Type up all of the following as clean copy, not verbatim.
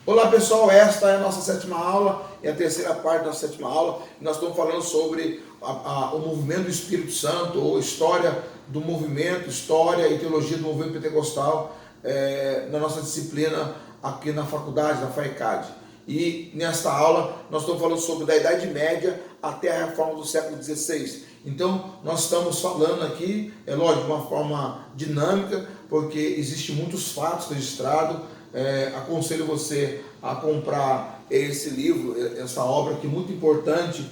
Olá pessoal, esta é a nossa sétima aula, é a terceira parte da nossa sétima aula. Nós estamos falando sobre o movimento do Espírito Santo, ou história do movimento, história e teologia do movimento pentecostal, na nossa disciplina aqui na faculdade, na FAECAD. E nesta aula nós estamos falando sobre da Idade Média até a reforma do século XVI. Então nós estamos falando aqui, é lógico, de uma forma dinâmica, porque existem muitos fatos registrados. Aconselho você a comprar esse livro, essa obra que é muito importante,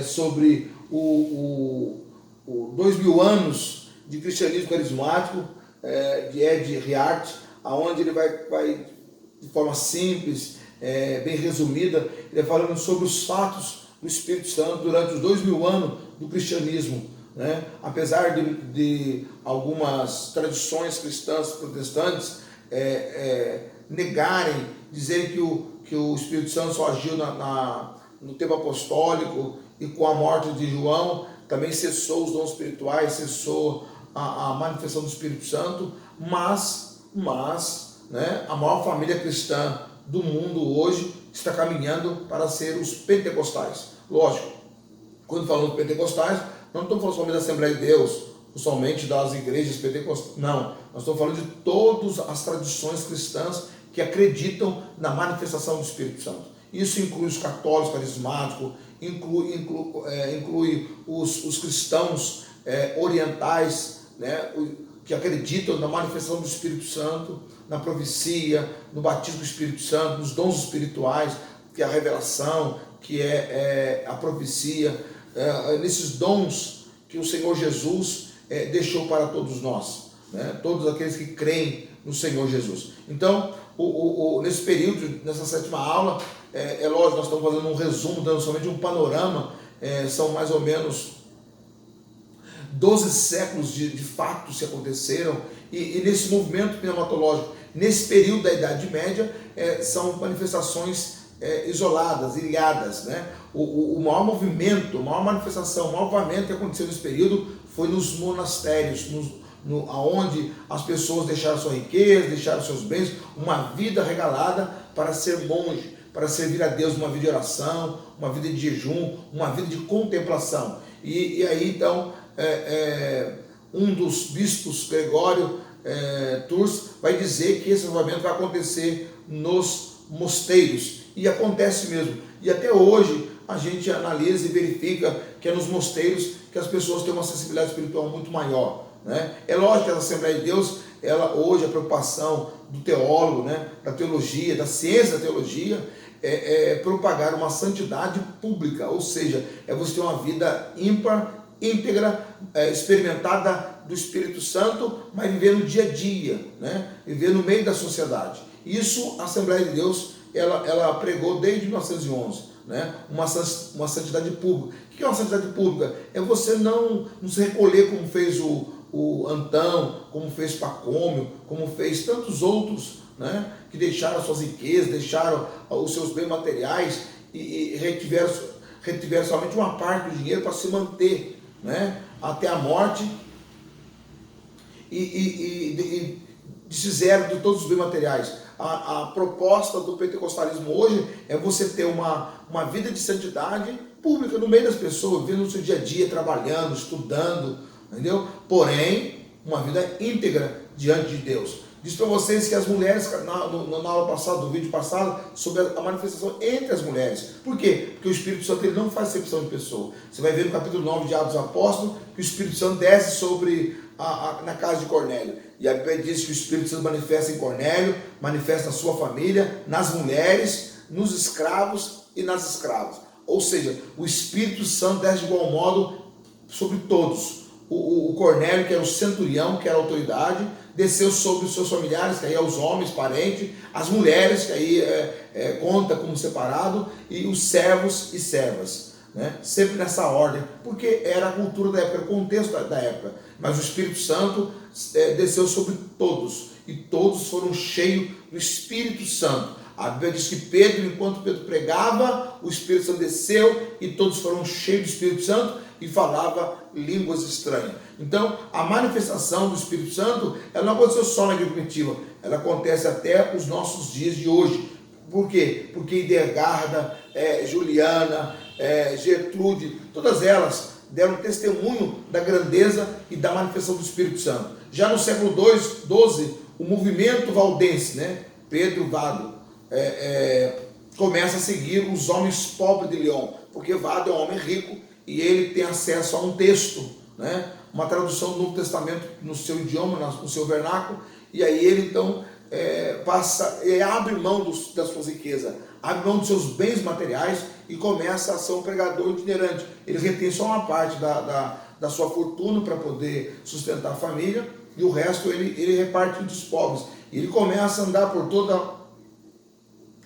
sobre os 2000 anos de cristianismo carismático, de Ed Riart, aonde ele vai de forma simples, bem resumida, ele é falando sobre os fatos do Espírito Santo durante os 2000 anos do cristianismo, né? Apesar de algumas tradições cristãs protestantes negarem, dizerem que o Espírito Santo só agiu no tempo apostólico e com a morte de João também cessou os dons espirituais, cessou a manifestação do Espírito Santo, mas né, a maior família cristã do mundo hoje está caminhando para ser os pentecostais. Lógico, quando falamos de pentecostais, não estamos falando somente da Assembleia de Deus, ou somente das igrejas pentecostais, não. Nós estamos falando de todas as tradições cristãs que acreditam na manifestação do Espírito Santo. Isso inclui os católicos carismáticos, inclui os cristãos orientais, né, que acreditam na manifestação do Espírito Santo, na profecia, no batismo do Espírito Santo, nos dons espirituais, que é a revelação, que é a profecia, nesses dons que o Senhor Jesus deixou para todos nós, né? Todos aqueles que creem no Senhor Jesus. Então, nesse período, nessa sétima aula, lógico, nós estamos fazendo um resumo, dando somente um panorama, são mais ou menos 12 séculos de fatos que aconteceram, e nesse movimento pneumatológico, nesse período da Idade Média, são manifestações isoladas, ilhadas, né? O maior movimento, a maior manifestação, o maior avivamento que aconteceu nesse período foi nos monastérios, onde as pessoas deixaram sua riqueza, deixaram seus bens, uma vida regalada para ser monge, para servir a Deus, uma vida de oração, uma vida de jejum, uma vida de contemplação. E aí então, um dos bispos, Gregório Tours, vai dizer que esse avivamento vai acontecer nos mosteiros, e acontece mesmo. E até hoje a gente analisa e verifica que é nos mosteiros que as pessoas têm uma sensibilidade espiritual muito maior, né? É lógico que a Assembleia de Deus, ela hoje, a preocupação do teólogo, né, da teologia, da ciência da teologia, é propagar uma santidade pública, ou seja, você ter uma vida ímpar, íntegra, experimentada do Espírito Santo, mas viver no dia a dia, né? Viver no meio da sociedade. Isso a Assembleia de Deus ela pregou desde 1911, né? Uma santidade pública. O que é uma santidade pública? É você não se recolher como fez o Antão, como fez Pacômio, como fez tantos outros, né? Que deixaram suas riquezas, deixaram os seus bens materiais e retiveram somente uma parte do dinheiro para se manter, né, até a morte, e desfizeram de todos os bens materiais. A proposta do pentecostalismo hoje é você ter uma vida de santidade pública no meio das pessoas, vivendo no seu dia a dia, trabalhando, estudando, entendeu? Porém, uma vida íntegra diante de Deus. Disse para vocês que as mulheres, na aula passada, no vídeo passado, sobre a manifestação entre as mulheres. Por quê? Porque o Espírito Santo ele não faz acepção de pessoa. Você vai ver no capítulo 9 de Atos dos Apóstolos que o Espírito Santo desce na casa de Cornélio. E a Bíblia diz que o Espírito Santo manifesta em Cornélio, manifesta na sua família, nas mulheres, nos escravos e nas escravas. Ou seja, o Espírito Santo desce de igual modo sobre todos. O Cornélio, que era o centurião, que era a autoridade, desceu sobre os seus familiares, que aí é os homens, parentes, as mulheres, que aí conta como separado, e os servos e servas, né? Sempre nessa ordem, porque era a cultura da época, era o contexto da época. Mas o Espírito Santo desceu sobre todos, e todos foram cheios do Espírito Santo. A Bíblia diz que enquanto Pedro pregava, o Espírito Santo desceu e todos foram cheios do Espírito Santo e falava línguas estranhas. Então, a manifestação do Espírito Santo, ela não aconteceu só na igreja primitiva, ela acontece até os nossos dias de hoje. Por quê? Porque Idegarda, Juliana, Gertrude, todas elas deram testemunho da grandeza e da manifestação do Espírito Santo. Já no século XII, o movimento valdense, né, Pedro Vado, começa a seguir os homens pobres de Lyon, porque Vado é um homem rico e ele tem acesso a um texto, né, uma tradução do Novo Testamento no seu idioma, no seu vernáculo, e aí ele então abre mão das suas riquezas, abre mão dos seus bens materiais e começa a ser um pregador itinerante. Ele retém só uma parte da sua fortuna para poder sustentar a família e o resto ele reparte entre os pobres. E ele começa a andar por toda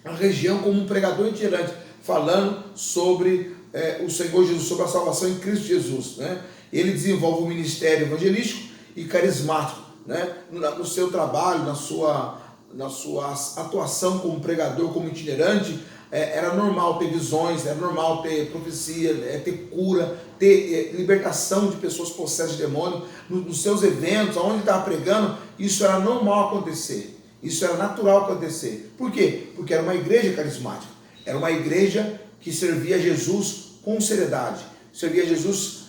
a região como um pregador itinerante, falando sobre o Senhor Jesus, sobre a salvação em Cristo Jesus, né? Ele desenvolve um ministério evangelístico e carismático, né? No seu trabalho, na sua atuação como pregador, como itinerante, era normal ter visões, era normal ter profecia, ter cura, ter libertação de pessoas possessas de demônio. Nos seus eventos, onde ele estava pregando, isso era normal acontecer, isso era natural acontecer. Por quê? Porque era uma igreja carismática, era uma igreja que servia a Jesus com seriedade, servia a Jesus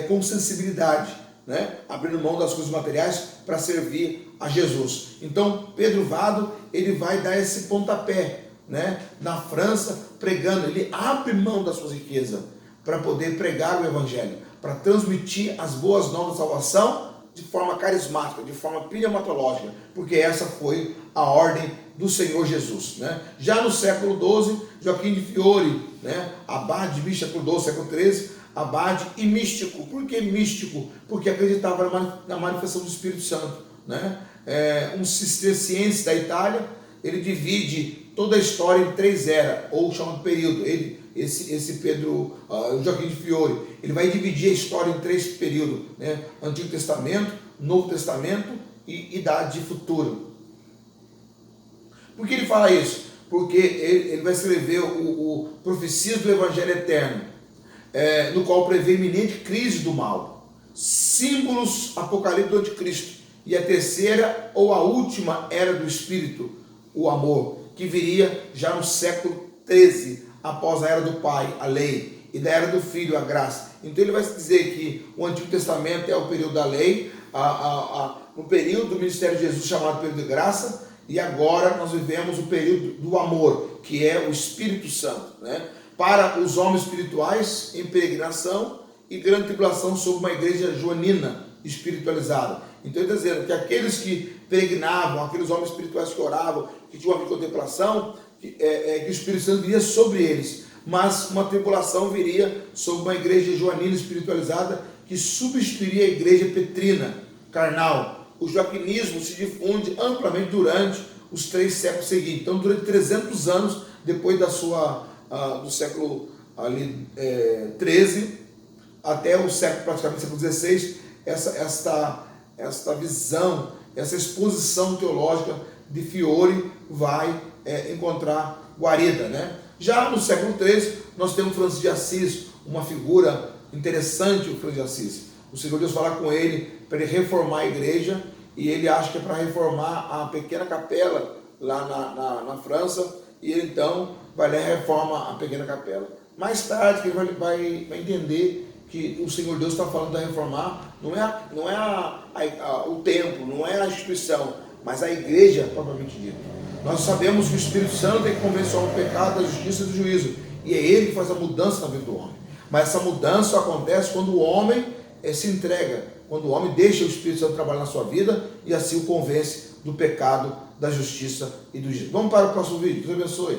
com sensibilidade, né? Abrindo mão das coisas materiais para servir a Jesus. Então Pedro Vado, ele vai dar esse pontapé, né, na França, pregando. Ele abre mão das suas riquezas para poder pregar o evangelho, para transmitir as boas novas da salvação de forma carismática, de forma pneumatológica, porque essa foi a ordem do Senhor Jesus, né? Já no século XII, Joaquim de Fiore, né, abade de século XII, século XIII, abade e místico. Por que místico? Porque acreditava na manifestação do Espírito Santo, né? Um cisterciense da Itália, ele divide toda a história em 3 eras, ou chama de período. Esse Pedro Joaquim de Fiore, ele vai dividir a história em 3 períodos, né? Antigo Testamento, Novo Testamento e Idade Futura. Por que ele fala isso? Porque ele vai escrever o Profecias do Evangelho Eterno, no qual prevê iminente crise do mal, símbolos apocalípticos do anticristo, e a terceira ou a última era do Espírito, o amor, que viria já no século XIII, após a era do Pai, a lei, e da era do Filho, a graça. Então ele vai dizer que o Antigo Testamento é o período da lei, no período do ministério de Jesus, chamado período de graça, e agora nós vivemos o período do amor, que é o Espírito Santo, né? Para os homens espirituais em peregrinação e grande tribulação sobre uma igreja joanina espiritualizada. Então ele está dizendo que aqueles que peregrinavam, aqueles homens espirituais que oravam, que tinham uma vida de contemplação, que o Espírito Santo viria sobre eles, mas uma tribulação viria sobre uma igreja joanina espiritualizada que substituiria a igreja petrina, carnal. O joaquinismo se difunde amplamente durante os 3 séculos seguintes. Então, durante 300 anos, depois do século XIII até o século, praticamente século XVI, esta visão, essa exposição teológica de Fiore vai encontrar guarida, né? Já no século XIII, nós temos Francisco de Assis, uma figura interessante, o Francisco de Assis. O Senhor Deus fala com ele para ele reformar a igreja, e ele acha que é para reformar a pequena capela lá na França, e ele então vai lá e reforma a pequena capela. Mais tarde que ele vai entender que o Senhor Deus está falando da reformar, não é o templo, não é a instituição, mas a igreja propriamente dita. Nós sabemos que o Espírito Santo tem que convencer o pecado, da justiça e do juízo, e é ele que faz a mudança na vida do homem. Mas essa mudança só acontece quando o homem se entrega, quando o homem deixa o Espírito Santo trabalhar na sua vida e assim o convence do pecado, da justiça e do juízo. Vamos para o próximo vídeo. Deus abençoe.